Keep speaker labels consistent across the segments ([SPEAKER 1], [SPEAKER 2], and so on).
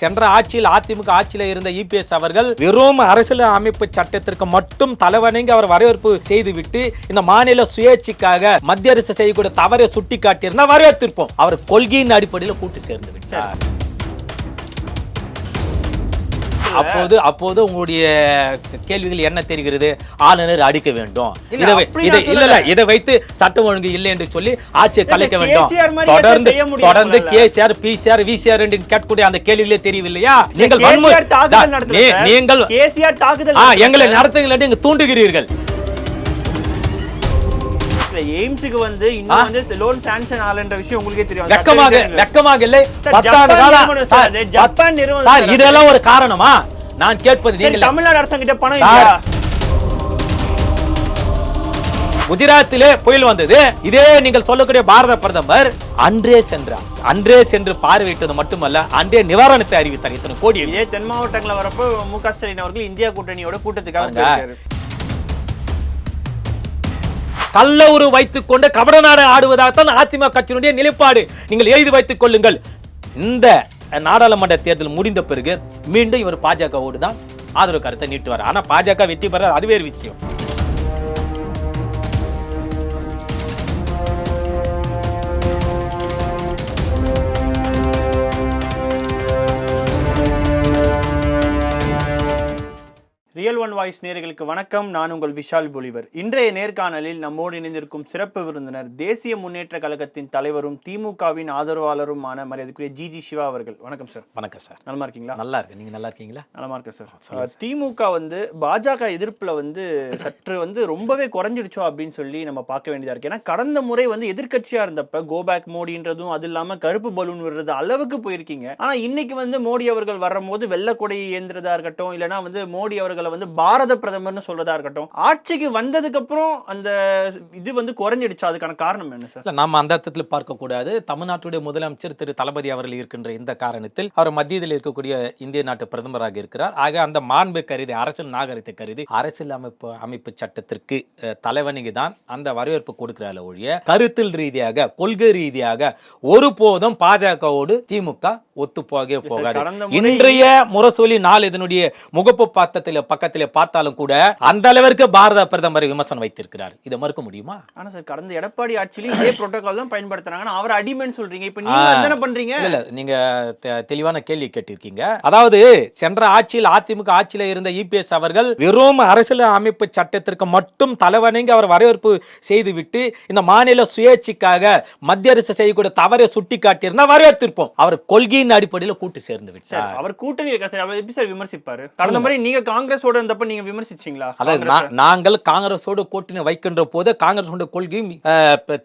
[SPEAKER 1] சென்ற ஆட்சியில் அதிமுக ஆட்சியில் இருந்த இபிஎஸ் அவர்கள் வெறும் அரசியல் அமைப்பு சட்டத்திற்கு மட்டும் தலைவணங்கி அவர் வரவேற்பு செய்துவிட்டு இந்த மாநில சுயேட்சைக்காக மத்திய அரசு செய்யக்கூடிய தவறை சுட்டி காட்டியிருந்தால் வரவேற்றிருப்போம். அவர் கொள்கையின் அடிப்படையில் கூட்டு சேர்ந்து விட்டார். அப்போது உங்களுடைய கேள்விகள் என்ன தெரிகிறது? ஆளுநர் அடிக்க வேண்டும், இதை வைத்து சட்டம் ஒழுங்கு இல்லை என்று சொல்லி ஆட்சியை கலைக்க வேண்டும். தொடர்ந்து கேசிஆர் பிசிஆர் விசிஆர் என்று கேட்கக்கூடிய அந்த கேள்விகளே தெரியவில்லையா? நீங்கள் எங்களை நடத்துங்கள் என்று தூண்டுகிறீர்கள்.
[SPEAKER 2] எய்ம்ஸ்க்கு வந்து இன்னும் வந்து லோன் சாங்க்ஷன் ஆலன்ற விஷயம் உங்களுக்கே தெரியும்.
[SPEAKER 1] வெக்கமாக இல்லை. 10 ஆண்டு கால
[SPEAKER 2] ஜப்பான் நிறுவனம்
[SPEAKER 1] இதெல்லாம் ஒரு காரணமா? நான் கேட்பது நீங்கள்
[SPEAKER 2] தமிழ்நாடு அரசாங்கிட்ட பணம் இல்லையா?
[SPEAKER 1] குஜராத்திலே புயல் வந்தது. இதே நீங்கள் சொல்லக்கூடிய பாரத பிரதமர் அன்றே சென்று பார்வையிட்டது மட்டுமல்ல, அன்றே நிவாரணத்தை அறிவித்தார். இத்தனை கோடி.
[SPEAKER 2] இதே தென் மாவட்டங்களில் வரப்போ மு.க. ஸ்டாலின் அவர்கள் இந்தியா கூட்டணியோட கூட்டத்துக்காக
[SPEAKER 1] கள்ள உரு வைத்துக் கொண்டு கபடநாடு ஆடுவதாகத்தான் அதிமுக கட்சியினுடைய நிலைப்பாடு. நீங்கள் எழுதி வைத்துக் கொள்ளுங்கள். இந்த நாடாளுமன்ற தேர்தல் முடிந்த பிறகு மீண்டும் இவர் பாஜகவோடு தான் ஆதரவு கருத்தை நீட்டுவார். ஆனா பாஜக வெற்றி பெற அது வேறு விஷயம்.
[SPEAKER 2] ரியல் ஒன் வாய்ஸ் நேயர்களுக்கு வணக்கம். நான் உங்கள் விஷால் பொலிவர். இன்றைய நேர்காணலில் நம்மோடு இணைந்திருக்கும் சிறப்பு விருந்தினர் தேசிய முன்னேற்ற கழகத்தின் தலைவரும் திமுகவின் ஆதரவாளருமான மரியாதைக்குரிய ஜி சிவா அவர்கள். வணக்கம் சார்.
[SPEAKER 1] வணக்கம் சார்.
[SPEAKER 2] நலமா இருக்கீங்களா?
[SPEAKER 1] நல்லா இருக்கு. நீங்க நல்லா இருக்கீங்களா?
[SPEAKER 2] நலமா இருக்கேன் சார். திமுக வந்து பாஜக எதிர்ப்புல வந்து சற்று வந்து ரொம்பவே குறைஞ்சிடுச்சோ அப்படின்னு சொல்லி நம்ம பார்க்க வேண்டியதா இருக்கு. ஏன்னா கடந்த முறை வந்து எதிர்கட்சியா இருந்தப்ப கோபேக் மோடின்றதும் அது இல்லாம கருப்பு பலூன் விடுறது அளவுக்கு போயிருக்கீங்க. ஆனா இன்னைக்கு வந்து மோடி அவர்கள் வரும்போது வெள்ளக்கொடை ஏந்திரதா இருக்கட்டும், இல்லைன்னா வந்து மோடி அவர்கள் வந்து பாரத பிரதமர்னு சொல்றதா இருக்கட்டும், ஆட்சிக்கு வந்ததுக்கு அப்புறம் அந்த இது வந்து குறைஞ்சிடுச்சு. அதுக்கான காரணம் என்ன சார்?
[SPEAKER 1] நாம அந்த அர்த்தத்தில் பார்க்க கூடாது. தமிழ்நாட்டுடைய முதலமைச்சர் திரு தளபதி அவர்கள் இருக்கின்ற இந்த காரணத்தில் அவர் மத்தியத்தில் இருக்கக்கூடிய இந்திய நாட்டு பிரதமராக இருக்கிறார். ஆக அந்த மாண்பு கருதி, அரசியல் நாகரிகத்தை கருதி அரசியல் அமைப்பு சட்டத்திற்கு தலைவணிக்கு தான் அந்த வரவேற்பு கொடுக்கிறார் ஒழிய கருத்தில் ரீதியாக, கொள்கை ரீதியாக ஒருபோதும் பாஜகவோடு திமுக ஒத்து போகாது. இன்றைய முரசொலி நாள் இதனுடைய முகப்பு பக்கத்திலே பார்த்தாலும் கூட அந்த அளவிற்கு பாரத பிரதமரை விமர்சனம் வைத்திருக்கிறார். இதை மறுக்க முடியுமா?
[SPEAKER 2] ஆனா சார், கடந்த எடப்பாடி ஆட்சியில இதே புரோட்டோகால் தான் பயன்படுத்துறாங்க. அவர் அடிமைன்னு சொல்றீங்க. இப்ப நீங்க என்ன பண்றீங்க? இல்ல,
[SPEAKER 1] நீங்க தெளிவான கேள்வி கேட்டிருக்கீங்க. அதாவது சென்ற ஆட்சியில் அதிமுக ஆட்சியில் இருந்த இபிஎஸ் அவர்கள் வெறும் அரசியல் அமைப்பு சட்டத்திற்கு மட்டும் தலைவணங்கி அவர் வரவேற்பு செய்துவிட்டு இந்த மாநில சுயேட்சைக்காக மத்திய அரசு செய்யக்கூடிய தவறை சுட்டி காட்டியிருந்தால் வரவேற்றிருப்போம். அவர் கொள்கையின் அடிப்படையில் கூட்டு சேர்ந்து விட்டார்.
[SPEAKER 2] அவர் கூட்டணி எப்படி சார் விமர்சிப்பாரு? கடந்த முறை நீங்க காங்கிரஸோட இருந்தப்ப நீங்க விமர்சிச்சீங்களா?
[SPEAKER 1] நாங்கள் காங்கிரஸோடு கூட்டணி வைக்கின்ற போது காங்கிரஸ் கொள்கையும்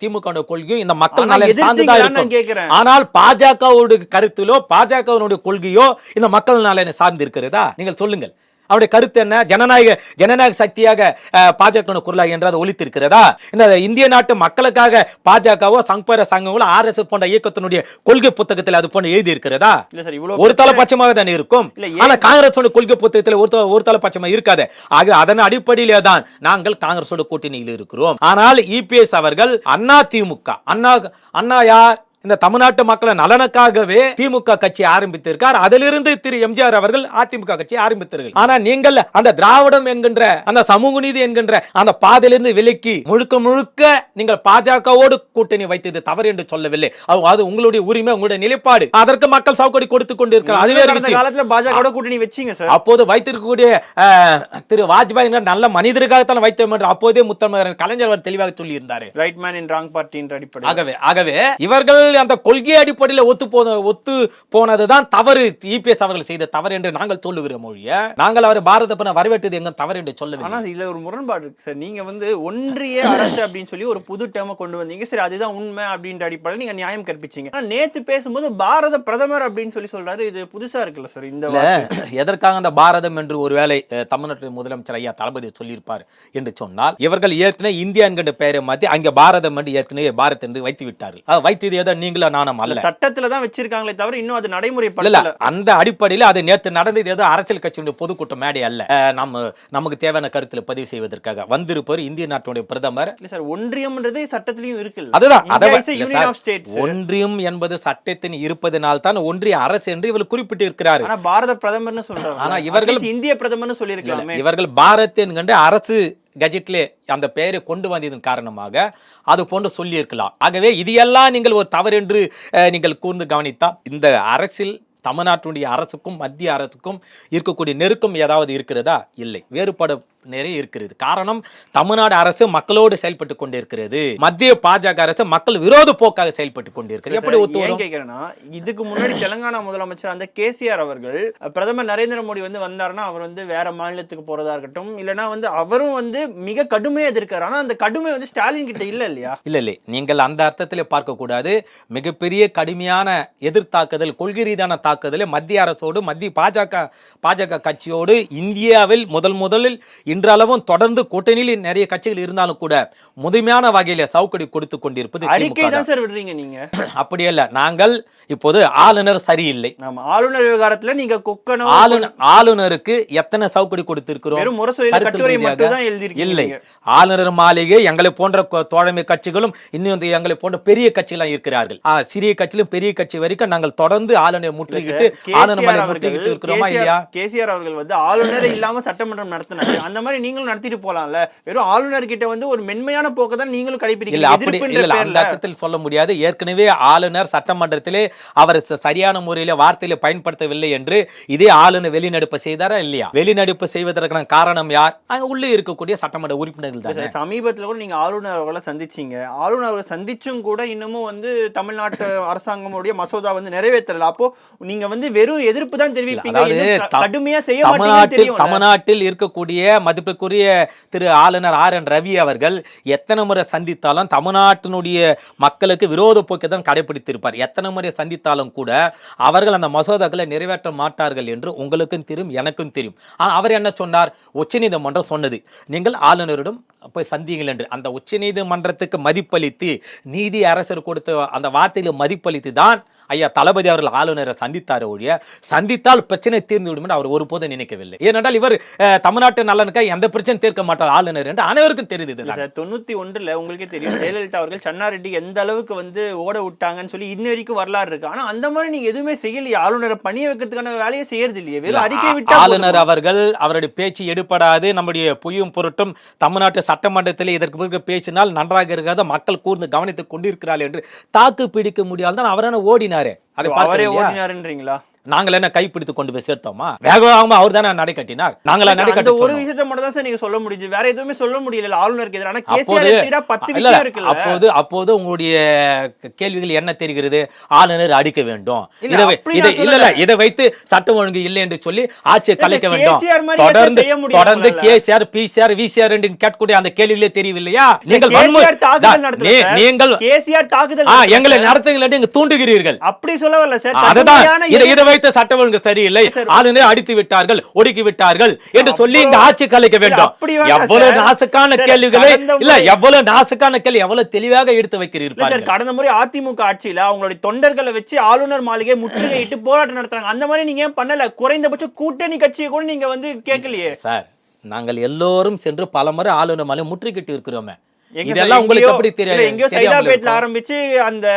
[SPEAKER 1] திமுக கொள்கையும் இந்த மக்கள் நலனை சார்ந்துதான் இருக்கும். ஆனால் பாஜகவோட கருத்திலோ பாஜகவினுடைய கொள்கையோ இந்த மக்கள் நலனை சார்ந்து இருக்கிறதா? நீங்கள் சொல்லுங்கள். அவருடைய கருத்து என்ன? ஜனநாயக சக்தியாக பாஜக குரலாக என்றால் ஒலித்திருக்கிறதா? இந்த இந்திய நாட்டு மக்களுக்காக பாஜகவோ சங்பர சங்கங்களோ RSS போன்ற இயக்கத்தினுடைய கொள்கை புத்தகத்தில் அது போன்ற எழுதி இருக்கிறதா? ஒரு தலைபட்சமாக தான் இருக்கும். ஆனா காங்கிரஸோட கொள்கை புத்தகத்தில் ஒரு தலைபட்சமாக இருக்காது. ஆக அதன் அடிப்படையிலே தான் நாங்கள் காங்கிரஸோட கூட்டணியில் இருக்கிறோம். ஆனால் இபிஎஸ் அவர்கள் அண்ணா திமுக அண்ணா யார்? இந்த தமிழ்நாட்டு மக்கள் நலனுக்காகவே திமுக கட்சி ஆரம்பித்திருக்கார். அதிலிருந்து திரு எம்ஜிஆர் அவர்கள் அதிமுக கட்சி ஆரம்பித்தார்கள். ஆனா நீங்கள் அந்த திராவிடம் என்கின்ற அந்த சமூக நீதி என்கின்ற அந்த பாதையிலிருந்து விலக்கி முழுக்க நீங்கள் பாஜகவோடு கூட்டணி வைத்தது தவறு என்று சொல்லவில்லை. அது உங்களுடைய உரிமை, உங்களுடைய நிலைப்பாடு. அதற்கு மக்கள் சவுக்கடி கொடுத்துக் கொண்டிருக்கிறார். அதுவே காலத்துல பாஜக கூட்டணி வச்சீங்க சார். அப்போது வைத்திருக்கக்கூடிய திரு வாஜ்பாய் நல்ல மனிதருக்காகத்தான் வைத்தோம் என்று அப்போதே முத்தமிழர் கலைஞர் அவர் தெளிவாக சொல்லி இருந்தார்.
[SPEAKER 2] Right man in wrong party என்ற அடிப்படை.
[SPEAKER 1] ஆகவே இவர்கள் அந்த கொள்கை அடிப்படையில் ஒத்து போனதுதான் தவறு. இபிஎஸ் அவர்கள் செய்த தவறு என்று நாங்கள் சொல்லுகிறோம் மொழிய. நாங்கள் அவர் பாரத வரவேற்றது எங்க தவறு என்று சொல்லவில்லை.
[SPEAKER 2] ஆனா இதுல ஒரு முரண்பாடு இருக்கு சார். நீங்க வந்து ஒன்றிய அரசு அப்படின்னு சொல்லி ஒரு புது டேர்மை கொண்டு வந்தீங்க. சரி, அதுதான் உண்மை அப்படின்ற அடிப்படையில் நீங்க நியாயம் கற்பிச்சீங்க. ஆனா நேத்து பேசும்போது பாரத பிரதமர் அப்படின்னு சொல்லி சொல்றாரு. இது புதுசா இருக்குல்ல சார்? இந்த
[SPEAKER 1] எதற்காக அந்த பாரதம் என்று ஒருவேளை தமிழ்நாட்டு முதலமைச்சர் ஐயா தளபதி சொல்லியிருப்பார் என்று சொன்னால், இவர்கள் ஏற்கனவே இந்தியா என்கின்ற பெயரை மாற்றி அங்க பாரதம் என்று ஏற்கனவே பாரத் என்று வைத்து விட்டார்கள். வைத்தது நீங்களும் நானும் அல்ல.
[SPEAKER 2] சட்டத்துல தான் வச்சிருக்காங்களே தவிர இன்னும் அது
[SPEAKER 1] இல்ல
[SPEAKER 2] நடைமுறைப்படுத்தல.
[SPEAKER 1] அந்த அடிப்படையில் அது நேற்று நடந்தது ஏதோ அரசியல் கட்சியுடைய பொதுக்கூட்டம் மேடை அல்ல. நமக்கு தேவையான கருத்துல பதிவு செய்வதற்காக வந்திருப்பவர் இந்திய நாட்டுடைய பிரதமர்.
[SPEAKER 2] இல்ல சார், ஒன்றியம்ன்றது சட்டத்திலயும் இருக்கு.
[SPEAKER 1] அதுதான் ஒன்றியம் என்பது சட்டத்தின் இருப்பதனால் தான் ஒன்றிய அரசு என்று இவர் குறிப்பிட்டு இருக்கிறார்.
[SPEAKER 2] ஆனா பாரத பிரதமர்னு சொல்றாங்க. ஆனா
[SPEAKER 1] இவர்கள்
[SPEAKER 2] இந்திய பிரதமர்னு சொல்லியிருக்கலாமே.
[SPEAKER 1] இவர்கள் பாரத் என்கின்ற அரசு கஜெட்லே அந்த பெயரை கொண்டு வந்ததன் காரணமாக அது போன்று சொல்லியிருக்கலாம். ஆகவே இது எல்லாம் நீங்கள் ஒரு தவறு என்று நீங்கள் கூர்ந்து கவனித்தால் இந்த அரசில் தமிழ்நாட்டுடைய அரசுக்கும் மத்திய அரசுக்கும் இருக்கக்கூடிய நெருக்கம் ஏதாவது இருக்கிறதா? இல்லை, வேறுபாடு நிறைய இருக்கிறது. காரணம், தமிழ்நாடு அரசு மக்களோடு செயல்பட்டு கொண்டிருக்கிறது, மத்திய பாஜக அரசு மக்கள் விரோத போக்காக செயல்பட்டு கொண்டிருக்கிறது. எப்படி
[SPEAKER 2] கேட்கிறேன்னா, இதுக்கு முன்னாடி தெலுங்கானா முதலமைச்சர் அந்த கேசிஆர் அவர்கள் பிரதமர் நரேந்திர மோடி வந்தாருன்னா அவர் வேற மாநிலத்துக்கு போறதா இருக்கட்டும், இல்லைன்னா அவரும் மிக கடுமையா எதிர்க்காரு. ஆனா அந்த கடுமை ஸ்டாலின் கிட்ட இல்ல இல்லையா?
[SPEAKER 1] இல்ல நீங்கள் அந்த அர்த்தத்திலே பார்க்க கூடாது. மிகப்பெரிய கடுமையான எதிர்த்தாக்குதல், கொள்கை ரீதியான தாக்குதலை மத்திய அரசோடு மத்திய பாஜக கட்சியோடு இந்தியாவில் முதலில் இன்றளவும் தொடர்ந்து கூட்டணியில் நிறைய கட்சிகள் இருந்தாலும் கூட முதன்மையான வகையில சவுக்கடி கொடுத்து கொண்டிருப்பது
[SPEAKER 2] அறிக்கை தான் சார் விடுறீங்க நீங்க.
[SPEAKER 1] அப்படி அல்ல, நாங்கள் இப்போது ஆளுநர் சரியில்லை,
[SPEAKER 2] ஆளுநர் விவகாரத்துல நீங்க
[SPEAKER 1] ஆளுநருக்கு எத்தனை சவுக்கடி கொடுத்திருக்கிறோம்? இல்லை, ஆளுநர் மாளிகை எங்களை போன்ற தோழமை கட்சிகளும் இன்னும் எங்களை போன்ற பெரிய கட்சிகள் இருக்கிறார்கள். சிறிய கட்சியிலும் பெரிய கட்சி வரைக்கும் நாங்கள் தொடர்ந்து ஆளுநரை முற்றுகிட்டு ஆளுநர் மாளிகை முற்றுகிட்டு இருக்கிறோமா இல்லையா?
[SPEAKER 2] கேசிஆர் அவர்கள் ஆளுநர் இல்லாம சட்டமன்றம் நடத்தினாங்க. அந்த மாதிரி நீங்களும் நடத்திட்டு போலாம்ல. வெறும் ஆளுநர் கிட்ட ஒரு மென்மையான போக்கு தான் நீங்களும் கடைபிடிக்கிறீங்க.
[SPEAKER 1] சொல்ல முடியாது. ஏற்கனவே ஆளுநர் சட்டமன்றத்திலே அவர் சரியான முறையில வார்த்தையில பயன்படுத்தவில்லை என்று இதே ஆளுநர் வெளிநடப்பு செய்தாரா இல்லையா? வெளிநடப்பு செய்வதற்கான காரணம் யார்? அங்க உள்ளே இருக்கக்கூடிய சட்டமன்ற உறுப்பினர்கள் தான்.
[SPEAKER 2] சமீபத்தில் கூட நீங்க ஆளுநர் அவர்களை சந்திச்சீங்க. ஆளுநர் அவர்களை சந்திச்சும் கூட இன்னமும் தமிழ்நாட்டு அரசாங்கமுடைய மசோதா நிறைவேற்றல. அப்போ நீங்க வெறும் எதிர்ப்பு தான் தெரிவிப்பீங்க, கடுமையா செய்ய மாட்டீங்க.
[SPEAKER 1] தமிழ்நாட்டில் இருக்கக்கூடிய மதிப்புக்குரிய திரு ஆளுநர் RN ரவி அவர்கள் எத்தனை முறை சந்தித்தாலும் தமிழ்நாட்டினுடைய மக்களுக்கு விரோத போக்கை தான் கடைபிடித்திருப்பார். எத்தனை முறை சந்தித்தாலும் கூட அவர்கள் அந்த மசோதாக்களை நிறைவேற்ற மாட்டார்கள் என்று உங்களுக்கும் தெரியும், எனக்கும் தெரியும். ஆனால் அவர் என்ன சொன்னார்? உச்சநீதிமன்றம் சொன்னது நீங்கள் ஆளுநரிடம் போய் சந்திங்கள் என்று. அந்த உச்சநீதிமன்றத்துக்கு மதிப்பளித்து நீதி அரசர் கொடுத்த அந்த வார்த்தையில மதிப்பளித்து தான் ஐயா தளபதி அவர்கள் ஆளுநரை சந்தித்தார் ஒழிய சந்தித்தால் பிரச்சனை தீர்ந்து விடும் என்று அவர் ஒருபோதும் நினைக்கவில்லை. ஏனென்றால் இவர் தமிழ்நாட்டு நலனுக்காக எந்த பிரச்சனை தீர்க்க மாட்டார் ஆளுநர் என்று அனைவருக்கும் தெரியுது.
[SPEAKER 2] 91 உங்களுக்கே தெரியும், ஜெயலலிதா அவர்கள் சன்னாரெட்டி எந்த அளவுக்கு ஓட விட்டாங்கன்னு சொல்லி இன்ன வரைக்கும் வரலாறு இருக்கு. ஆனா அந்த மாதிரி நீங்க எதுவுமே செய்யலையே, ஆளுநரை பணிய வைக்கிறதுக்கான வேலையை செய்யறது இல்லையே, வெறும் அறிக்கை விட்டு.
[SPEAKER 1] ஆளுநர் அவர்கள் அவருடைய பேச்சு எடுப்படாது, நம்முடைய பொய்யும் பொருட்டும் தமிழ்நாட்டு சட்டமன்றத்தில் இதற்கு பிறகு பேசினால் நன்றாக இருக்காத மக்கள் கூர்ந்து கவனித்துக் கொண்டிருக்கிறார்கள் என்று தாக்கு பிடிக்க முடியாதுதான் அவரான ஓடினார்.
[SPEAKER 2] அவரே ஓடினாருன்றீங்களா?
[SPEAKER 1] நாங்கள் என்ன கைப்பிடித்து கொண்டு போய் சேர்த்தோமா? வேகமாக அவர் தானே நடை கட்டினார். நாங்களா நடை கட்டி
[SPEAKER 2] ஒரு விஷயத்தை மட்டும் தான் சார் நீங்க சொல்ல முடியுது, வேற எதுவுமே சொல்ல முடியல ஆளுநருக்கு எதிரான.
[SPEAKER 1] அப்போது உங்களுடைய கேள்விகள் என்ன தெரிகிறது? ஆளுநர் அடிக்க வேண்டும், இதை வைத்து சட்டம் ஒழுங்கு இல்லை என்று சொல்லி ஆட்சியை கலைக்க வேண்டும். தொடர்ந்து கேசிஆர் பிசிஆர் விசிஆர் என்று கேட்கக்கூடிய அந்த கேள்விகளே தெரியவில்லையா? நீங்கள் எங்களை நடத்துங்கள் என்று தூண்டுகிறீர்கள்.
[SPEAKER 2] அப்படி சொல்லவில்லை சார்.
[SPEAKER 1] அதுதான் இதை வைத்து சட்டம் ஒழுங்கு சரியில்லை, ஆளுநரை அடித்து விட்டார்கள், ஒடுக்கி விட்டார்கள் என்று சொல்லி இந்த ஆட்சி கலைக்க வேண்டும். எவ்வளவு நாசுக்கான கேள்விகளை இல்ல, எவ்வளவு நாசுக்கான கேள்வி எவ்வளவு தெளிவாக எடுத்து வைக்கிறீர்கள்.
[SPEAKER 2] கடந்த முறை அதிமுக ஆட்சியில அவங்களுடைய தொண்டர்களை வச்சு ஆளுநர் மாளிகை முற்றுகையிட்டு போராட்டம் நடத்துறாங்க. அந்த மாதிரி நீங்க ஏன் பண்ணல? குறைந்தபட்சம் கூட்டணி கட்சியை கூட நீங்க கேட்கலையே
[SPEAKER 1] சார். நாங்கள் எல்லோரும் சென்று பலமுறை ஆளுநர் மாளிகை முற்றுகையிட்டு இருக்கிறோமே. இதெல்லாம் உங்களுக்கு எப்படி தெரியும்?
[SPEAKER 2] எங்கயோ சைதாபேட்ல ஆரம்பிச்சு அந்த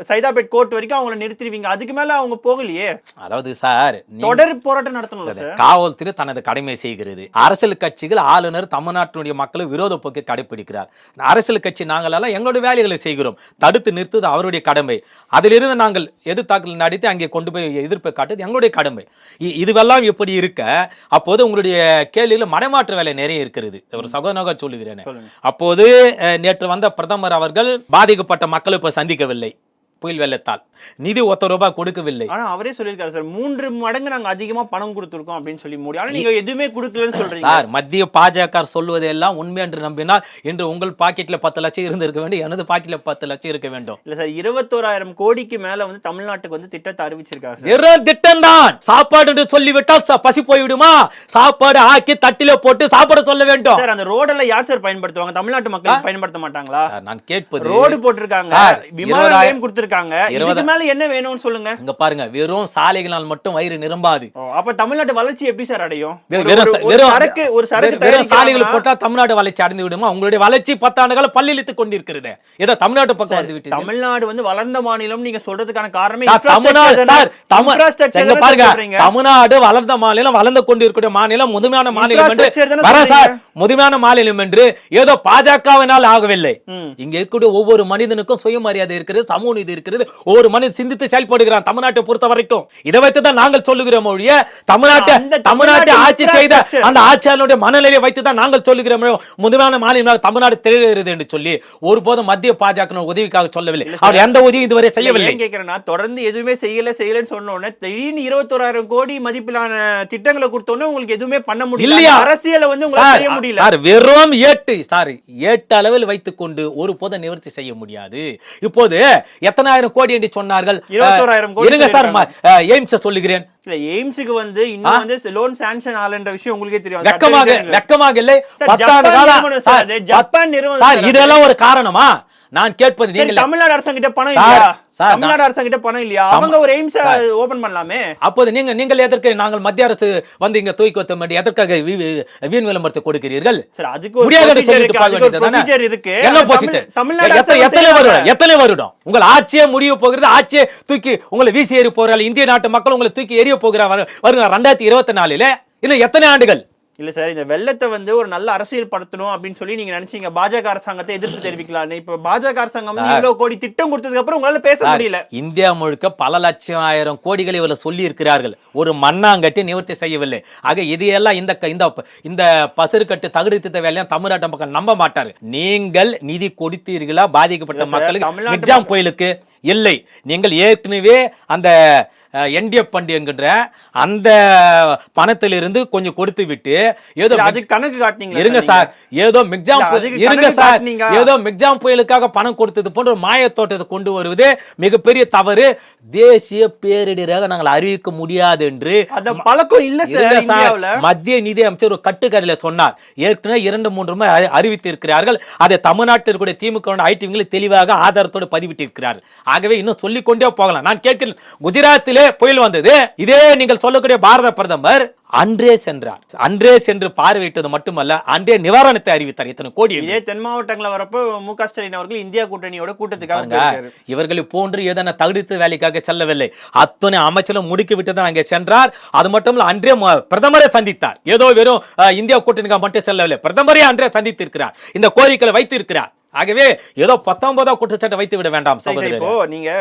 [SPEAKER 2] சைதாபேட் கோர்ட் வரைக்கும் அவங்களை நிறுத்திடுவீங்க, அதுக்கு மேல அவங்க போகலையே.
[SPEAKER 1] அதாவது சார்,
[SPEAKER 2] தொடர் போராட்டம் நடத்தணும்.
[SPEAKER 1] காவல்துறை தனது கடமை செய்கிறது. அரசியல் கட்சிகள் ஆளுநர் தமிழ்நாட்டினுடைய மக்களை விரோத போக்கை கடைபிடிக்கிறார். அரசியல் கட்சி நாங்களெல்லாம் எங்களுடைய வேலைகளை செய்கிறோம், தடுத்து நிறுத்துவது அவருடைய கடமை. அதிலிருந்து நாங்கள் எதிர்த்தாக்கல் நடத்தி அங்கே கொண்டு போய் எதிர்ப்பை காட்டுவது எங்களுடைய கடமை. இதுவெல்லாம் எப்படி இருக்க, அப்போது உங்களுடைய கேள்வியில மடைமாற்று வேலை நிறைய இருக்கிறது. ஒரு சகோதரனாக சொல்லுகிறேன். அப்போது நேற்று வந்த பிரதமர் அவர்கள் பாதிக்கப்பட்ட மக்களை இப்ப சந்திக்கவில்லை. புயல் வெள்ளத்தால் நிதி ₹1 கொடுக்கவில்லை.
[SPEAKER 2] ஆனா அவரே சொல்லியிருக்காரு சார், 3 மடங்கு நாங்க அதிகமா பணம் கொடுத்திருக்கோம் அப்படின்னு சொல்லி மூடி. ஆனா நீங்க எதுவுமே கொடுக்கலன்னு சொல்றீங்க
[SPEAKER 1] சார். மத்திய பாஜக சொல்வதெல்லாம் உண்மை என்று நம்பினால் இன்று உங்கள் பாக்கெட்ல 10 லட்சம் இருந்திருக்க வேண்டும், எனது பாக்கெட்ல 10 லட்சம் இருக்க வேண்டும்.
[SPEAKER 2] இல்ல சார், 21,000 கோடிக்கு மேல தமிழ்நாட்டுக்கு திட்டத்தை அறிவிச்சிருக்காரு.
[SPEAKER 1] வெறும் திட்டம் தான். சாப்பாடு என்று சொல்லிவிட்டால் பசி போய்விடுமா? சாப்பாடு ஆக்கி தட்டில போட்டு சாப்பாடு சொல்ல வேண்டும்
[SPEAKER 2] சார். அந்த ரோடெல்லாம் யார் சார் பயன்படுத்துவாங்க? தமிழ்நாட்டு மக்கள் பயன்படுத்த மாட்டாங்களா?
[SPEAKER 1] நான் கேட்பது,
[SPEAKER 2] ரோடு போட்டிருக்காங்க, விமான நிலையம் கொடுத்திருக்காங்க, இருக்காங்க. இதுக்கு மேல என்ன வேணும்னு சொல்லுங்க.
[SPEAKER 1] இங்க பாருங்க, வெறும் சாலைகளால் மட்டும் வயிறு நிரம்பாது.
[SPEAKER 2] அப்ப தமிழ்நாட்டு வளர்ச்சி எப்படி சார் அடையும்?
[SPEAKER 1] ஒரு சாலைகள் போட்டா தமிழ்நாடு வளர்ச்சி அடைந்து விடுமா? உங்களுடைய வளர்ச்சி 10 ஆண்டுகால பல்லிழித்துக் கொண்டிருக்கிறது. ஏதோ தமிழ்நாட்டு பக்கம் வந்து விட்டு.
[SPEAKER 2] தமிழ்நாடு வந்து வளர்ந்த மாநிலம் நீங்க சொல்றதுக்கான காரணமே
[SPEAKER 1] தமிழ்நாடு வளர்ந்த மாநிலம், வளர்ந்து கொண்டிருக்கிற மாநிலம், முதுமையான மாநிலம் என்று முதுமையான மாநிலம் என்று ஏதோ பாஜகவினால் ஆகவில்லை. இங்க இருக்கக்கூடிய ஒவ்வொரு மனிதனுக்கும் சுயமரியாதை இருக்கிறது, சமூக நீதி இருக்கிறது. ஒவ்வொரு மனிதன் சிந்தித்து செயல்படுகிறான் தமிழ்நாட்டை பொறுத்த வரைக்கும். இதை வைத்துதான் நாங்கள் சொல்லுகிறோம் ஒழிய தமிழ்நாட்டை ஆட்சி செய்த அந்த ஆட்சியாளருடைய மனநிலையை வைத்துதான் நாங்கள் சொல்லுகிறோம் முதுமையான மாநிலம் தமிழ்நாடு திகழ்கிறது என்று சொல்லி ஒருபோதும் மத்திய பாஜக உதவிக்காக சொல்லவில்லை. அவர் எந்த உதவியும் இதுவரை செய்யவில்லை.
[SPEAKER 2] கேட்கிறேன்னா தொடர்ந்து எதுவுமே செய்யலன்னு சொன்ன உடனே திடீர்னு 21,000 கோடி மதிப்பிலான திட்டங்களை கொடுத்தோன்னே உங்களுக்கு எதுவுமே பண்ண முடியல. அரசியலை வந்து உங்களுக்கு செய்ய முடியல
[SPEAKER 1] சார். வெறும் ஏட்டு அளவில் வைத்துக் கொண்டு ஒரு போத நிவர்த்தி செய்ய முடியாது. இப்போது எத்தனாயிரம் கோடி என்று சொன்னார்கள்?
[SPEAKER 2] 21,000 கோடி.
[SPEAKER 1] இருங்க சார், எய்ம்ஸ் சொல்லுகிறேன்.
[SPEAKER 2] இல்ல, எய்ம்ஸ்க்கு வந்து இன்னும் வந்து லோன் சாங்ஷன் ஆலன்ற விஷயம் உங்களுக்கே தெரியும்.
[SPEAKER 1] வெக்கமாக இல்லை. 10 ஆண்டு காலம் ஜப்பான் நிறுவனம் இதெல்லாம் ஒரு காரணமா? நான் கேட்பது, நீங்கள்
[SPEAKER 2] தமிழ்நாடு அரசாங்கிட்ட பணம் இல்லையா? தமிழ்நாடு அரசாங்கிட்ட பணம் இல்லையா? அவங்க ஒரு எய்ம்ஸ் ஓபன் பண்ணலாமே.
[SPEAKER 1] அப்போது நீங்கள் எதற்கு நாங்கள் மத்திய அரசு வந்து இங்க தூக்கி வைத்த மாதிரி எதற்காக வீண் விளம்பரத்தை கொடுக்கிறீர்கள்? எத்தனை வருடம் உங்கள் ஆட்சியே முடிய போகிறது? ஆட்சியை தூக்கி உங்களை வீசி எறி போகிறார்கள். இந்திய நாட்டு மக்கள் உங்களை தூக்கி எறிய போகிறார் 2024. இன்னும் எத்தனை ஆண்டுகள்?
[SPEAKER 2] இல்ல சார், இந்த வெள்ளத்தை வந்து ஒரு நல்ல அரசியல் படுத்தணும் அப்படின்னு சொல்லி நீங்க நினைச்சீங்க. பாஜக அரசாங்கத்தை எதிர்த்து தெரிவிக்கலாம். இப்ப பாஜக அரசாங்கம் வந்து இவ்வளவு கோடி திட்டம் கொடுத்ததுக்கு அப்புறம் உங்களால பேச முடியல.
[SPEAKER 1] இந்தியா முழுக்க பல லட்சம் ஆயிரம் கோடிகளை இவர்கள் சொல்லி இருக்கிறார்கள். ஒரு மண்ணாங்கட்டி நிவர்த்தி செய்யவில்லை. ஆக இதையெல்லாம் இந்த பசிறுக்கட்டு தகுதித்த வேலையும் தமிழ்நாட்டு மக்கள் நம்ப மாட்டாரு. நீங்கள் நிதி கொடுத்தீர்களா பாதிக்கப்பட்ட மக்களுக்கு? மிக்ஜாம் புயலுக்கு இல்லை. நீங்கள் ஏற்கனவே அந்த என்டிஎஃப் ஃபண்ட் என்கின்ற அந்த பணத்திலிருந்து கொஞ்சம் கொடுத்து விட்டு ஏதோ
[SPEAKER 2] கணக்கு காட்டினீங்க.
[SPEAKER 1] இருங்க சார், ஏதோ மிக்ஜாம் புயலுக்காக பணம் கொடுத்தது போன்ற மாயத்தோட்டத்தை கொண்டு வருவது மிகப்பெரிய தவறு. தேசிய பேரிடராக நாங்கள் அறிவிக்க முடியாது என்று
[SPEAKER 2] பழக்கம் இல்ல சார்.
[SPEAKER 1] மத்திய நிதி அமைச்சர் ஒரு கட்டுக்கதையில சொன்னார். ஏற்கனவே 2-3 முறை அறிவித்து இருக்கிறார்கள். அதை தமிழ்நாட்டிற்குரிய திமுக ஐடிவிகளை தெளிவாக ஆதாரத்தோடு பதிவிட்டிருக்கிறார்கள். ஆகவே இன்னும் சொல்லிக்கொண்டே போகலாம். நான் கேட்கிறேன், குஜராத்திலே புயல் வந்தது. இதே நீங்கள் சொல்லக்கூடிய பாரத பிரதமர் அன்றே சென்று பார்வையிட்டது மட்டுமல்ல, அன்றே நிவாரணத்தை அறிவித்தார். இத்தனை கோடி.
[SPEAKER 2] இதே தென் மாவட்டங்கள வரப்போ மு.க. ஸ்டாலின் அவர்கள் இந்தியா கூட்டணியோட கூட்டத்துக்காக
[SPEAKER 1] இவர்களை போன்று ஏதான தகுதித்த வேலைக்காக செல்லவில்லை. அத்தனை அமைச்சரும் முடுக்கி விட்டு தான் அங்கே சென்றார். அது மட்டும் இல்ல, அன்றே பிரதமரை சந்தித்தார். ஏதோ வெறும் இந்தியா கூட்டணிக்காக மட்டும் செல்லவில்லை, பிரதமரே அன்றே சந்தித்திருக்கிறார். இந்த கோரிக்கைகளை வைத்திருக்கிறார். ஆகவே ஏதோ 19 குற்றச்சாட்டை வைத்து விட வேண்டாம் சகோதரர்.
[SPEAKER 2] இப்போ நீங்க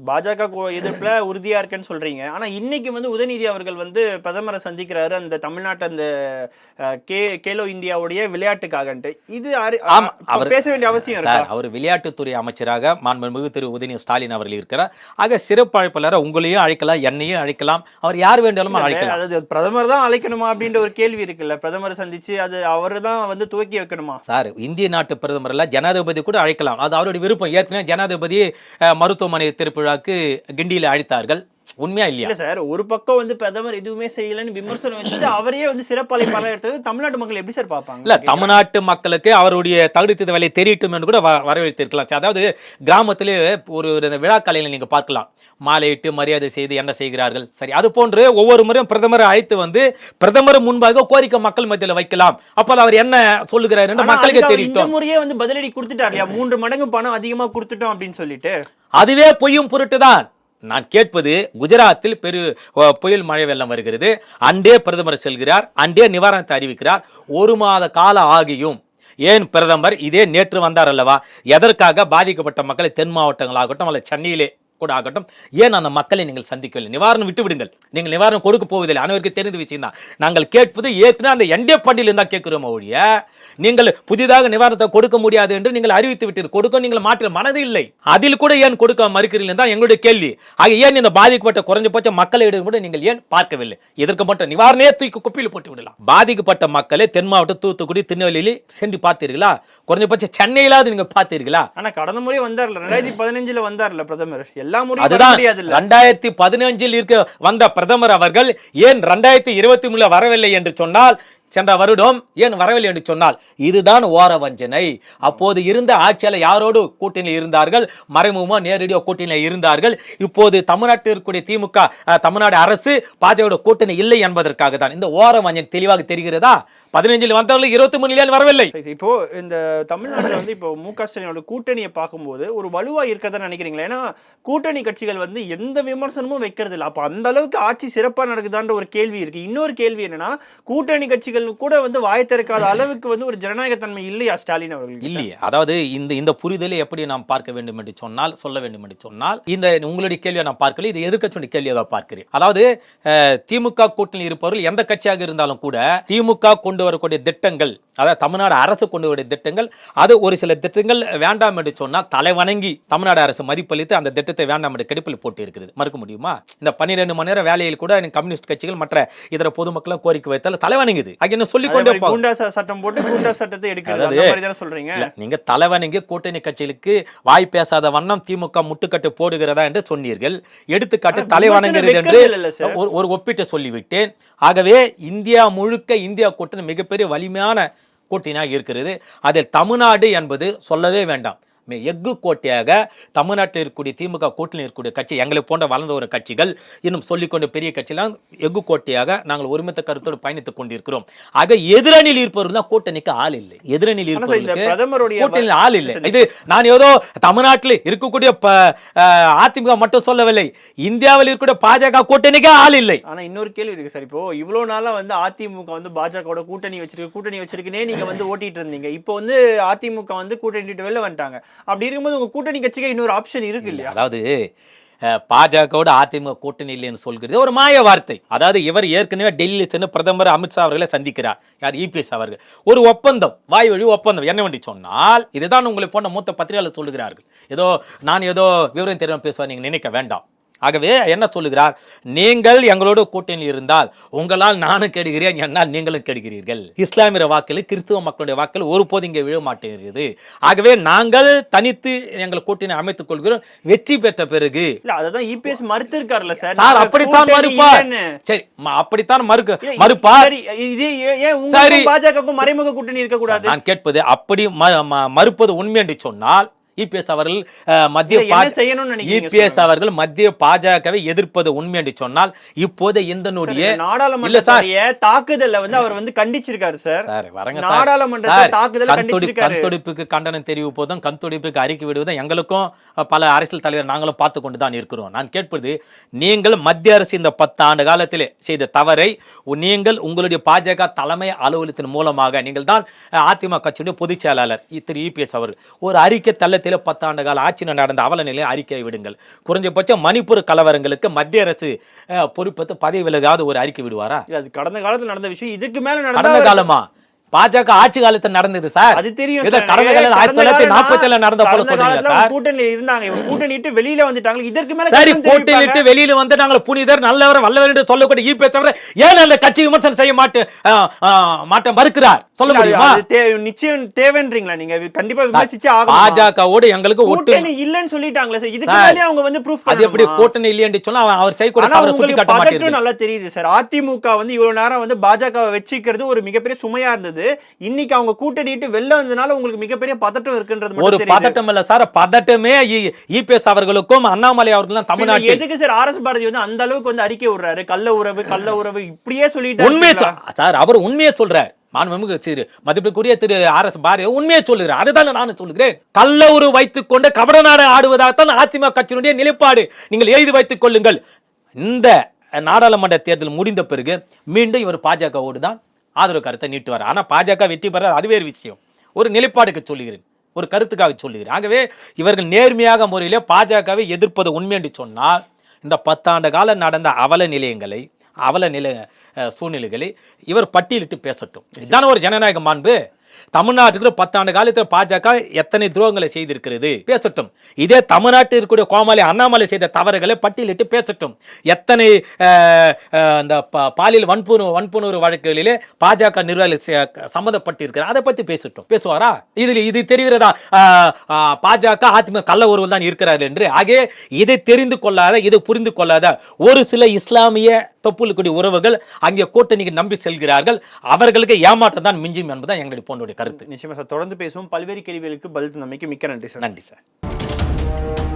[SPEAKER 2] பாஜக எதிர்ப்புல உறுதியா இருக்கேன்னு சொல்றீங்க. ஆனா இன்னைக்கு வந்து உதயநிதி அவர்கள் வந்து பிரதமரை சந்திக்கிறாரு அந்த தமிழ்நாட்டு அந்த கேலோ இந்தியாவுடைய விளையாட்டுக்காகன்ட்டு. இது அவர் பேச வேண்டிய அவசியம் இருக்கா?
[SPEAKER 1] அவர் விளையாட்டுத்துறை அமைச்சராக மாண்புமிகு திரு உதயநிதி ஸ்டாலின் அவர்கள் இருக்கிறார். ஆக சிறப்பு அழைப்பாளர் உங்களையும் அழைக்கலாம், என்னையும் அழைக்கலாம், அவர் யார் வேண்டாலும் அழைக்கலாம்.
[SPEAKER 2] அதாவது பிரதமர் தான் அழைக்கணுமா அப்படின்ற ஒரு கேள்வி இருக்குல்ல. பிரதமரை சந்திச்சு அது அவரு தான் வந்து துவக்கி வைக்கணுமா?
[SPEAKER 1] சார், இந்திய நாட்டு பிரதமர் எல்லாம் ஜனாதிபதி கூட அழைக்கலாம், அது அவருடைய விருப்பம். ஏற்கனவே ஜனாதிபதி மருத்துவமனை திருப்பிழாக்கு கிண்டியில அழைத்தார்கள். உண்மையா இல்லையா
[SPEAKER 2] சார்? ஒரு பக்கம் வந்து பிரதமர் எதுவுமே செய்யலன்னு விமர்சனம் வச்சுட்டு அவரையே வந்து சிறப்பு அழைப்பாளர் எடுத்தது தமிழ்நாட்டு மக்கள் எப்படி சார் பார்ப்பாங்க?
[SPEAKER 1] இல்ல, தமிழ்நாட்டு மக்களுக்கு அவருடைய தகுதித்த வேலை தெரியட்டும் என்று கூட வரவேற்றிருக்கலாம். அதாவது கிராமத்திலே ஒரு விழாக்காலையில நீங்க பார்க்கலாம், மாலையிட்டு மரியாதை செய்து என்ன செய்கிறார்கள். சரி, அது போன்று ஒவ்வொரு முறையும் பிரதமரை அழைத்து வந்து பிரதமர் முன்பாக கோரிக்கை மக்கள் மத்தியில் வைக்கலாம். அப்போ அவர் என்ன சொல்லுகிறார் என்று மக்களுக்கு தெரியட்டும்.
[SPEAKER 2] இந்த முறையே வந்து பதிலடி கொடுத்துட்டாரு, 3 மடங்கு பணம் அதிகமா கொடுத்துட்டோம் அப்படின்னு சொல்லிட்டு.
[SPEAKER 1] அதுவே பொய்யும் பொருட்டுதான். நான் கேட்பது, குஜராத்தில் புயல் மழை வெள்ளம் வருகிறது, அன்றே பிரதமர் செல்கிறார், அன்றே நிவாரணத்தை அறிவிக்கிறார். 1 மாத காலம் ஆகியும் ஏன் பிரதமர் இதே நேற்று வந்தார் அல்லவா? எதற்காக பாதிக்கப்பட்ட மக்களை தென் மாவட்டங்களாகட்டும் அல்லது சென்னையிலே கூட ஆகட்டும், ஏன் அந்த மக்களை நீங்கள் சந்திக்கவில்லை? நிவாரணம் விட்டு விடுங்கள், நீங்கள் நிவாரணம் கொடுக்க போவதில்லை, அனைவருக்கு தெரிந்த விஷயம் தான். நாங்கள் கேட்பது ஏற்கனவே அந்த என்டிஎஃப் ஃபண்டில் இருந்தால் கேட்கிறோம் ஒழிய நீங்கள் புதிதாக நிவாரணத்தை கொடுக்க முடியாது என்று நீங்கள் அறிவித்து விட்டீர்கள். கொடுக்க நீங்கள் மாற்ற மனது இல்லை, அதில் கூட ஏன் கொடுக்க மறுக்கிறீர்கள் தான் எங்களுடைய கேள்வி. ஆக ஏன் இந்த பாதிக்கப்பட்ட குறைஞ்சபட்ச மக்களிடம் கூட நீங்கள் ஏன் பார்க்கவில்லை? இதற்கு மட்டும் நிவாரணே தூக்கி குப்பையில் போட்டு விடலாம். பாதிக்கப்பட்ட மக்களை தென் மாவட்டம் தூத்துக்குடி திருநெல்வேலி சென்று பார்த்தீர்களா? குறைஞ்சபட்ச சென்னையிலாவது நீங்க பார்த்தீர்களா?
[SPEAKER 2] ஆனா கடந்த முறை வந்தார்ல, 2015 வந்தார்ல பிரதமர்.
[SPEAKER 1] அதுதான் 2015 இருக்க வந்த பிரதமர் அவர்கள் ஏன் 2023 வரவில்லை என்று சொன்னால் சென்ற வருடம் ஏன் வரவில்லை என்று சொன்னால் இதுதான் ஓர வஞ்சனை. அப்போது இருந்த ஆட்சியாளர் யாரோடு கூட்டணியில் இருந்தார்கள், மறைமுகமாக நேரடியாக கூட்டணியில் இருந்தார்கள். இப்போது தமிழ்நாட்டில் இருக்கக்கூடிய திமுக தமிழ்நாடு அரசு பாஜக கூட்டணி இல்லை என்பதற்காக தான் இந்த ஓர வஞ்சனை தெளிவாக தெரிகிறதா? 15 வந்தவர்கள் 23 வரவில்லை.
[SPEAKER 2] இப்போ இந்த தமிழ்நாட்டில் வந்து இப்போ மு.க. ஸ்டாலினோட கூட்டணியை பார்க்கும்போது ஒரு வலுவா இருக்கதான் நினைக்கிறீங்களா? ஏன்னா கூட்டணி கட்சிகள் வந்து எந்த விமர்சனமும் வைக்கிறது இல்லை. அப்போ அந்த அளவுக்கு ஆட்சி சிறப்பா நடக்குதான்ற ஒரு கேள்வி இருக்கு. இன்னொரு கேள்வி என்னன்னா, கூட்டணி கட்சிகள் கூட வந்து வாய் திறக்காத அளவுக்கு வந்து ஒரு ஜனநாயகத்தன்மை இல்லையா ஸ்டாலின் அவர்கள்?
[SPEAKER 1] இல்லையே. அதாவது இந்த புரிதலை எப்படி நாம் பார்க்க வேண்டும் என்று சொன்னால், சொல்ல வேண்டும் என்று சொன்னால், இந்த உங்களுடைய கேள்வியை நான் பார்க்கல, இது எதிர்க்கட்சியுடைய கேள்வியாக பார்க்கிறேன். அதாவது திமுக கூட்டணியில் இருப்பவர்கள் எந்த கட்சியாக இருந்தாலும் கூட திமுக கொண்டு வரக்கூடிய திட்டங்கள், அதாவது தமிழ்நாடு அரசு கொண்டு வர திட்டங்கள், அது ஒரு சில திட்டங்கள் வேண்டாம் என்று சொன்னால் தலைவணங்கி தமிழ்நாடு அரசு மதிப்பளித்து அந்த திட்டத்தை வேண்டாம் என்று கெடுப்பில் போட்டு இருக்கிறது. மறுக்க முடியுமா? இந்த 12 மணி நேரம் வேலையில் கூட கம்யூனிஸ்ட் கட்சிகள் மற்ற இதர பொதுமக்களும் கோரிக்கை வைத்தால் தலைவணங்குது.
[SPEAKER 2] சட்டம் போட்டு கூண்டா சட்டத்தை எடுக்கிறது சொல்றீங்க.
[SPEAKER 1] நீங்க தலைவணங்கி கூட்டணி கட்சிகளுக்கு வாய் பேசாத வண்ணம் திமுக முட்டுக்கட்டு போடுகிறதா என்று சொன்னீர்கள். எடுத்துக்காட்டு தலைவணங்குகிறது என்று ஒரு ஒப்பீட்டை சொல்லிவிட்டேன். ஆகவே இந்தியா முழுக்க இந்தியா கூட்டணி மிகப்பெரிய வலிமையான கூட்டணியாக இருக்கிறது. அதில் தமிழ்நாடு என்பது சொல்லவே வேண்டாம். எஃகு கோட்டையாக தமிழ்நாட்டில் இருக்கக்கூடிய திமுக கூட்டணியில் இருக்கக்கூடிய கட்சி, எங்களை போன்ற வளர்ந்த ஒரு கட்சிகள், இன்னும் சொல்லிக்கொண்டு பெரிய கட்சியெல்லாம் எஃகு கோட்டையாக நாங்கள் ஒருமித்த கருத்தோடு பயணித்துக் கொண்டிருக்கிறோம். ஆக எதிரணியில் இருப்பவர்கள் தான் கூட்டணிக்கு ஆள் இல்லை. எதிரணியில் இருப்பவர்களுக்கு கூட்டணியில் ஆள் இல்லை. இது நான் ஏதோ தமிழ்நாட்டில் இருக்கக்கூடிய அதிமுக மட்டும் சொல்லவில்லை, இந்தியாவில் இருக்கக்கூடிய பாஜக கூட்டணிக்கு ஆள் இல்லை.
[SPEAKER 2] ஆனா இன்னொரு கேள்வி இருக்கு சார். இப்போ இவ்வளவு நாளா வந்து அதிமுக வந்து பாஜகவோட கூட்டணி வச்சிருக்குன்னே நீங்க வந்து ஓட்டிட்டு இருந்தீங்க. இப்போ வந்து அதிமுக வந்து கூட்டணி வெளில வந்துட்டாங்க. அப்படி இருக்கும்போது உங்க கூட்டணி கட்சிக்கு இன்னொரு ஆப்ஷன் இருக்கு இல்லையா?
[SPEAKER 1] அதாவது பாஜகவோட அதிமுக கூட்டணி இல்லைன்னு சொல்கிறது ஒரு மாய வார்த்தை. அதாவது இவர் ஏற்கனவே டெல்லியில் சென்று பிரதமர் அமித்ஷா அவர்களை சந்திக்கிறார். யார்? இபிஎஸ் அவர்கள். ஒரு ஒப்பந்தம், வாய் வழி ஒப்பந்தம். என்ன வேண்டி சொன்னால், இதுதான் உங்களை போன்ற மூத்த பத்திரிகையாளர் சொல்லுகிறார்கள். நான் ஏதோ விவரம் தெரியாமல் பேசுவார் நீங்க நினைக்க வேண்டாம். ஆகவே என்ன சொல்லுகிறார், நீங்கள் எங்களோட கூட்டணியில் இருந்தால் உங்களால் நானும் கெடுகிறேன், என்னால் நீங்களும் கெடுகிறீர்கள். இஸ்லாமிய வாக்கள், கிறிஸ்துவ மக்களுடைய வாக்கள் ஒருபோது இங்கே விழ மாட்டேங்கிறது. ஆகவே நாங்கள் தனித்து எங்கள் கூட்டணி அமைத்துக் கொள்கிறோம். வெற்றி பெற்ற பிறகு
[SPEAKER 2] அதான் இபிஎஸ் மறுத்திருக்காருல்ல சார்.
[SPEAKER 1] அப்படித்தான் மறுப்பார். சரி, அப்படித்தான் மறுப்பார்.
[SPEAKER 2] சரி, பாஜகவுக்கும் மறைமுக கூட்டணி இருக்க கூடாது.
[SPEAKER 1] நான் கேட்பது, அப்படி மறுப்பது உண்மை என்று சொன்னால் இபிஎஸ் அவர்கள் மத்திய பாஜகவை எதிர்ப்பது உண்மை என்று சொன்னால் இப்போது இந்த நொடிய
[SPEAKER 2] நாடாளுமன்ற தாக்குதல்ல வந்து அவர் வந்து கண்டிச்சிருக்காரு சார். நாடாளுமன்ற தாக்குதல்
[SPEAKER 1] கண்துடிப்புக்கு கண்டனம் தெரிவிப்பதும் கண்துடிப்புக்கு அறிக்கை விடுவதும் எங்களுக்கும் பல அரசியல் தலைவர் நாங்களும் பார்த்து கொண்டுதான் இருக்கிறோம். நான் கேட்பது, நீங்கள் மத்திய அரசு இந்த 10 ஆண்டு காலத்திலே செய்த தவறை நீங்கள் உங்களுடைய பாஜக தலைமை அலுவலகத்தின் மூலமாக, நீங்கள் தான் அதிமுக கட்சியுடைய பொதுச் செயலாளர் திரு இபிஎஸ் அவர்கள், ஒரு அறிக்கை தள்ளத்தில் 10 ஆண்டு கால ஆட்சி நடந்த அவல நிலையை அறிக்கை விடுங்கள். குறைஞ்சபட்சம் மணிப்பூர் கலவரங்களுக்கு மத்திய அரசு பொறுப்பேற்று பதவி விலகாத ஒரு அறிக்கை விடுவாரா?
[SPEAKER 2] அது கடந்த காலத்தில் நடந்த விஷயம். இதுக்கு மேல
[SPEAKER 1] கடந்த காலமா? பாஜக ஆட்சி காலத்தில் நடந்தது சார்.
[SPEAKER 2] அது தெரியும்.
[SPEAKER 1] கடந்த காலம் 1947 நடந்த போல சொல்றீங்க சார்.
[SPEAKER 2] கூட்டணியில் இருந்தாங்க, இவங்க கூட்டணிட்டு வெளியில வந்துட்டாங்க. இதற்கு மேல
[SPEAKER 1] சரி, கூட்டணிட்டு வெளியில வந்து நாங்கள் புனிதர் நல்லவர் வல்லவர் என்று சொல்லக்கூடிய இபிஎஸ் தவிர ஏன் அந்த கட்சி விமர்சனம் செய்ய மாட்ட மறுக்கிறார்? சொல்ல முடியுமா?
[SPEAKER 2] நிச்சயம் தேவைன்றீங்களா? நீங்க கண்டிப்பா விமர்சிச்சே ஆகணும்.
[SPEAKER 1] பாஜகவோடு எங்களுக்கு
[SPEAKER 2] கூட்டணி இல்லன்னு சொல்லிட்டாங்களே சார். இதுக்கு மேல அவங்க வந்து ப்ரூஃப்
[SPEAKER 1] அது எப்படி கூட்டணி இல்ல என்று சொன்னா அவர் செய்யக்கூடிய தவறை சுட்டி காட்ட மாட்டீங்க.
[SPEAKER 2] நல்லா தெரியுது சார். அதிமுக வந்து இவ்வளவு நேரம் வந்து பாஜகவை வெச்சிக்கிறது ஒரு மிகப்பெரிய சுமையா இருந்தது. இன்னைக்கு அவங்க கூட்டணிட்டு வெளில வந்தனால உங்களுக்கு மிகப்பெரிய பதட்டம் இருக்குன்றது
[SPEAKER 1] ஒரு பதட்டம் இல்ல சார். பதட்டமே இபிஎஸ் அவர்களுக்கும் அண்ணாமலை அவர்களும் தமிழ்நாட்டில்
[SPEAKER 2] எதுக்கு சார் ஆர்எஸ் பாரதி வந்து அந்த அளவுக்கு வந்து அறிக்கை விடுறாரு? கள்ள உறவு இப்படியே சொல்லிட்டு
[SPEAKER 1] உண்மையே சார். அவர் உண்மையே சொல்றார். மதிப்புக்குரிய திரு ஆர்எஸ் பாரதி உண்மையை சொல்லுகிறார். அதுதான் நான் சொல்லுகிறேன். கள்ள உறவு வைத்துக் கொண்டு கபட நாடு ஆடுவதாகத்தான் அதிமுக கட்சியினுடைய நிலைப்பாடு. நீங்கள் எழுதி வைத்துக் கொள்ளுங்கள். இந்த நாடாளுமன்ற தேர்தல் முடிந்த பிறகு மீண்டும் இவர் பாஜகவோடு தான் ஆதரவு கருத்தை நீட்டுவார். ஆனால் பாஜக வெற்றி பெற அது வேறு விஷயம். ஒரு நிலைப்பாடுக்கு சொல்லுகிறேன், ஒரு கருத்துக்காக சொல்லுகிறேன். ஆகவே இவர்கள் நேர்மையாக முறையிலே பாஜகவை எதிர்ப்பது உண்மை என்று சொன்னால் இந்த 10 ஆண்டு காலம் நடந்த அவல நிலை சூழ்நிலைகளை இவர் பட்டியலிட்டு பேசட்டும். இதுதான ஒரு ஜனநாயக மாண்பு. தமிழ்நாட்டுக்கு 10 ஆண்டு காலத்தில் பாஜக எத்தனை துரோகங்களை செய்திருக்கிறது பேசட்டும். இதே தமிழ்நாட்டில் இருக்கக்கூடிய கோமாளி அண்ணாமலை செய்த தவறுகளை பட்டியலிட்டு பேசட்டும். எத்தனை அந்த பாலியல் வன்புணர்வு வழக்குகளிலே பாஜக நிர்வாகிகள் சம்பந்தப்பட்டிருக்கிறார், அதை பத்தி பேசுவாரா? இது தெரிகிறதா பாஜக அதிமுக கள்ள உறவில் தான் இருக்கிறார்கள் என்று? ஆகிய இதை தெரிந்து கொள்ளாத, இதை புரிந்து கொள்ளாத ஒரு சில இஸ்லாமிய தொப்புளுக்குடி உறவுகள் அங்கே கூட்டணிக்கு நம்பி செல்கிறார்கள். அவர்களுக்கு ஏமாற்றம் தான் மிஞ்சும் என்பதுதான் எங்களுடைய போனுடைய கருத்து.
[SPEAKER 2] நிச்சயமா சார், தொடர்ந்து பேசுவோம். பல்வேறு கேள்விகளுக்கு பதில் தந்தமைக்கு மிக்க நன்றி சார்.
[SPEAKER 1] நன்றி சார்.